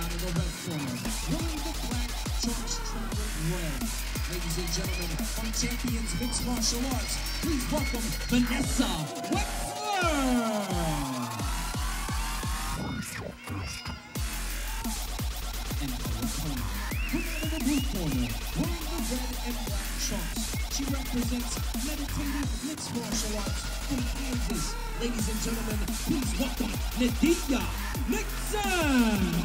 out of the red corner, wearing the black trunks trimmed red. Ladies and gentlemen, from Champions Mixed Martial Arts, please welcome Vanessa Wexler! And out of the corner, coming out of the blue corner, wearing the red and black trunks, she represents Meditative Mixed Martial Arts from Kansas. Ladies and gentlemen, please welcome Nadia Nixon!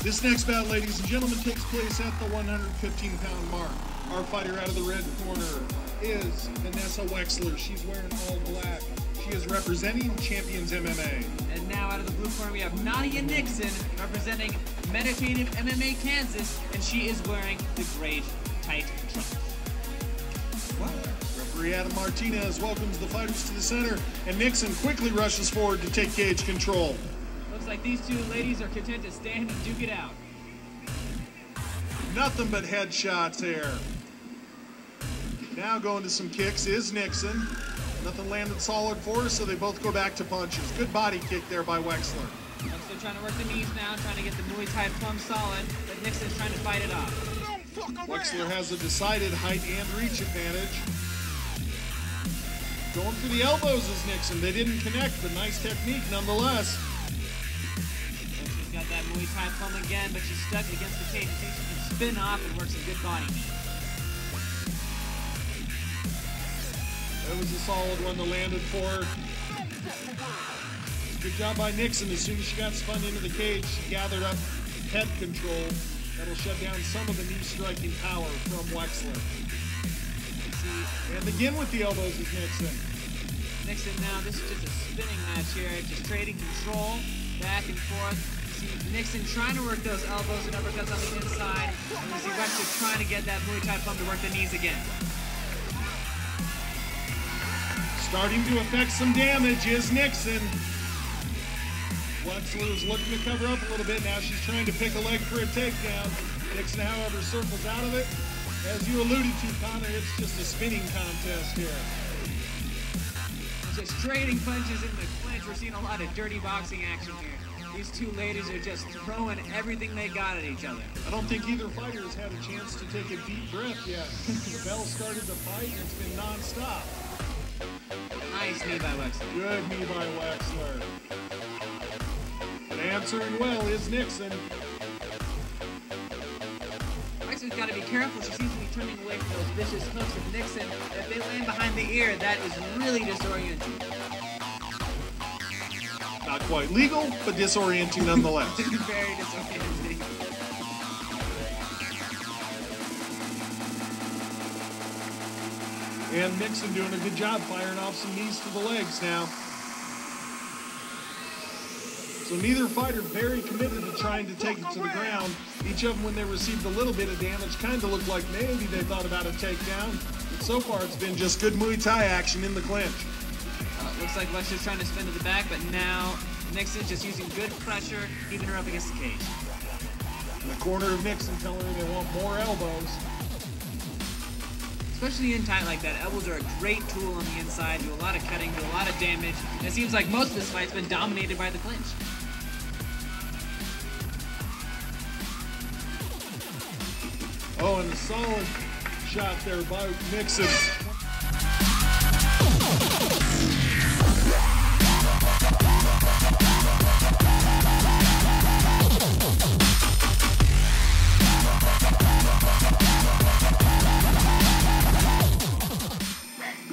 This next bout, ladies and gentlemen, takes place at the 115-pound mark. Our fighter out of the red corner is Vanessa Wexler. She's wearing all black. She is representing Champions MMA. And now out of the blue corner, we have Nadia Nixon representing Meditative MMA Kansas, and she is wearing the gray tight trunks. Referee Adam Martinez welcomes the fighters to the center, and Nixon quickly rushes forward to take cage control. Looks like these two ladies are content to stand and duke it out. Nothing but headshots here. Now going to some kicks is Nixon. Nothing landed solid for her, so they both go back to punches. Good body kick there by Wexler. Wexler trying to work the knees now, trying to get the Muay Thai plumb solid, but Nixon's trying to fight it off. Wexler has a decided height and reach advantage. Going for the elbows is Nixon. They didn't connect, but nice technique nonetheless. She's got that Muay Thai plumb again, but she's stuck against the cage. See if she can spin off and work some good body heat. That was a solid one that landed for her. Good job by Nixon. As soon as she got spun into the cage, she gathered up head control. That'll shut down some of the knee striking power from Wexler. And again with the elbows is Nixon. Nixon now, this is just a spinning match here, just trading control, back and forth. You see Nixon trying to work those elbows and uppercuts on the inside. And you see Wexler trying to get that Muay Thai plumb to work the knees again. Starting to affect some damage is Nixon. Wexler is looking to cover up a little bit. Now she's trying to pick a leg for a takedown. Nixon, however, circles out of it. As you alluded to, Connor, it's just a spinning contest here. Just trading punches in the clinch. We're seeing a lot of dirty boxing action here. These two ladies are just throwing everything they got at each other. I don't think either fighter has had a chance to take a deep breath yet. The bell started to fight, and it's been non-stop. Nice knee by Wexler. Good knee by Wexler. And answering well is Nixon. Wexler's got to be careful. She seems to be turning away from those vicious hooks of Nixon. If they land behind the ear, that is really disorienting. Not quite legal, but disorienting nonetheless. Very disorienting. And Nixon doing a good job firing off some knees to the legs now. So neither fighter very committed to trying to take it to the ground. Each of them, when they received a little bit of damage, kind of looked like maybe they thought about a takedown. But so far, it's been just good Muay Thai action in the clinch. Looks like Wexler's trying to spin to the back, but now Nixon's just using good pressure, keeping her up against the cage. In the corner of Nixon telling her they want more elbows. Especially in tight like that, elbows are a great tool on the inside, do a lot of cutting, do a lot of damage. And it seems like most of this fight's been dominated by the clinch. Oh, and a solid shot there by Nixon.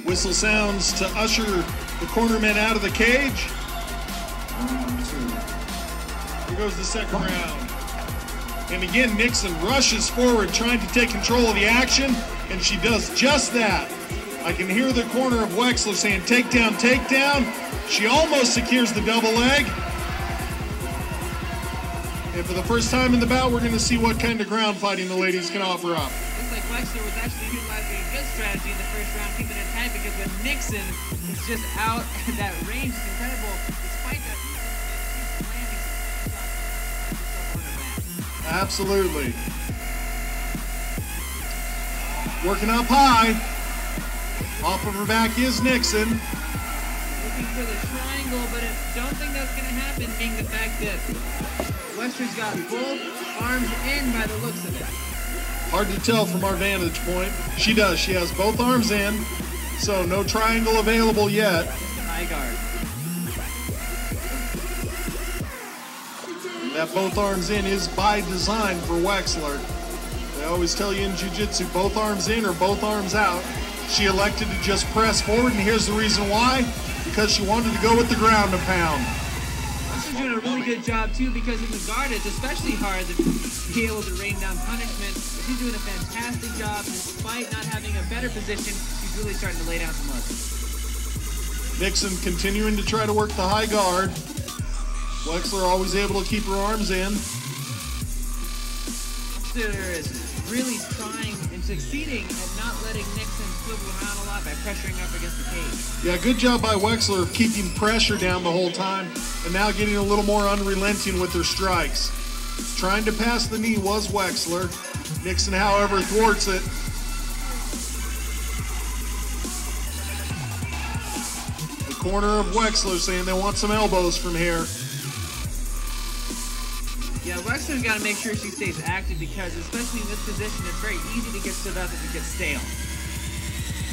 Whistle sounds to usher the cornermen out of the cage. Here goes the second round. And again, Nixon rushes forward, trying to take control of the action, and she does just that. I can hear the corner of Wexler saying, takedown, takedown. She almost secures the double leg. And for the first time in the bout, we're going to see what kind of ground fighting the ladies can offer up. Looks like Wexler was actually utilizing a good strategy in the first round, keeping it tight, because when Nixon is just out, that range is incredible. Despite that, absolutely. Working up high. Off of her back is Nixon. Looking for the triangle, but I don't think that's going to happen, being the fact that Wexler's got both arms in by the looks of it. Hard to tell from our vantage point. She does. She has both arms in, so no triangle available yet. High guard. That both arms in is by design for Wexler. They always tell you in jiu-jitsu, both arms in or both arms out. She elected to just press forward, and here's the reason why. Because she wanted to go with the ground and pound. Wexler's doing a really good job too, because in the guard it's especially hard to be able to rain down punishment. She's doing a fantastic job. Despite not having a better position, she's really starting to lay down some hooks. Nixon continuing to try to work the high guard. Wexler always able to keep her arms in. Wexler is really trying and succeeding at not letting Nixon swivel around a lot by pressuring up against the cage. Yeah, good job by Wexler of keeping pressure down the whole time and now getting a little more unrelenting with her strikes. Trying to pass the knee was Wexler. Nixon, however, thwarts it. The corner of Wexler saying they want some elbows from here. Yeah, Wexler's got to make sure she stays active because, especially in this position, it's very easy to get stood up if it gets stale.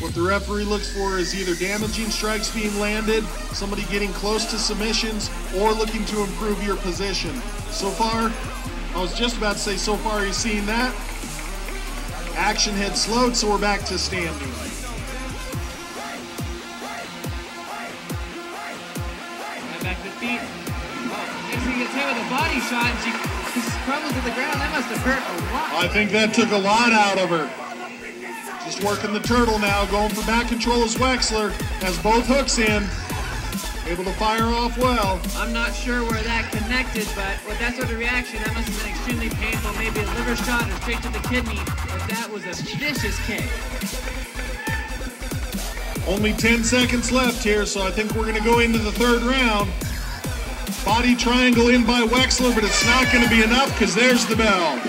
What the referee looks for is either damaging strikes being landed, somebody getting close to submissions, or looking to improve your position. So far, I was just about to say, so far he's seen that. Action had slowed, so we're back to standing. Right back to feet. Oh, Nixon gets hit with a body shot, and she crumbles to the ground. That must have hurt a lot. I think that took a lot out of her. Just working the turtle now, going for back control as Wexler has both hooks in. Able to fire off well. I'm not sure where that connected, but with that sort of reaction, that must have been extremely painful. Maybe a liver shot or straight to the kidney, but that was a vicious kick. Only 10 seconds left here, so I think we're going to go into the third round. Body triangle in by Wexler, but it's not going to be enough because there's the bell.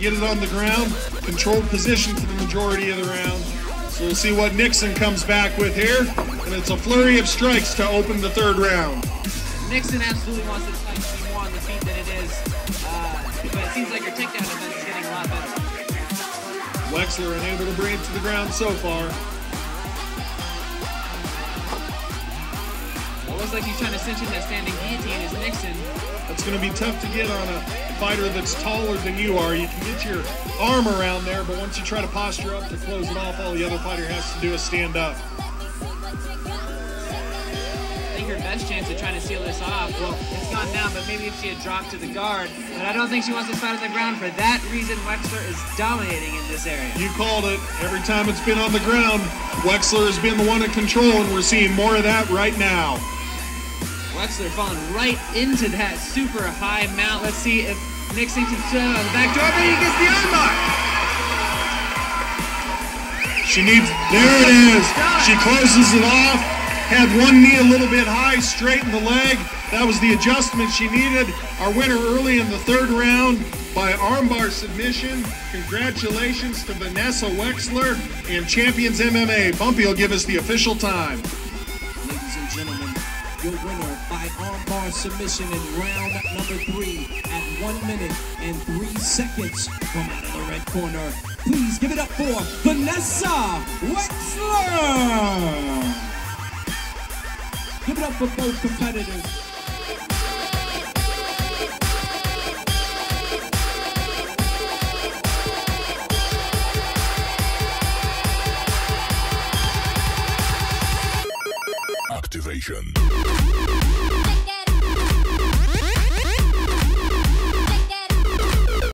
Get it on the ground, controlled position for the majority of the round. So we'll see what Nixon comes back with here, and it's a flurry of strikes to open the third round. Nixon absolutely wants this fight to be more on the feet than it is, but it seems like her takedown defense is getting a lot better. Wexler unable to bring it to the ground so far. It looks like he's trying to cinch in that standing guillotine is Nixon. That's going to be tough to get on a fighter that's taller than you are. You can get your arm around there, but once you try to posture up to close it off, all the other fighter has to do is stand up. I think her best chance of trying to seal this off, well, it's gone now, but maybe if she had dropped to the guard. But I don't think she wants to fight on the ground. For that reason, Wexler is dominating in this area. You called it. Every time it's been on the ground, Wexler has been the one in control, and we're seeing more of that right now. Wexler falling right into that super high mount. Let's see if Nixon can sit on the back door, but he gets the armbar. She needs, there it is. She closes it off. Had one knee a little bit high, straightened the leg. That was the adjustment she needed. Our winner early in the third round by armbar submission. Congratulations to Vanessa Wexler and Champions MMA. Bumpy will give us the official time. Ladies and gentlemen, your winner by armbar submission in round number 3 at 1 minute and 3 seconds from out of the red corner. Please give it up for Vanessa Wexler. Give it up for both competitors. Activation.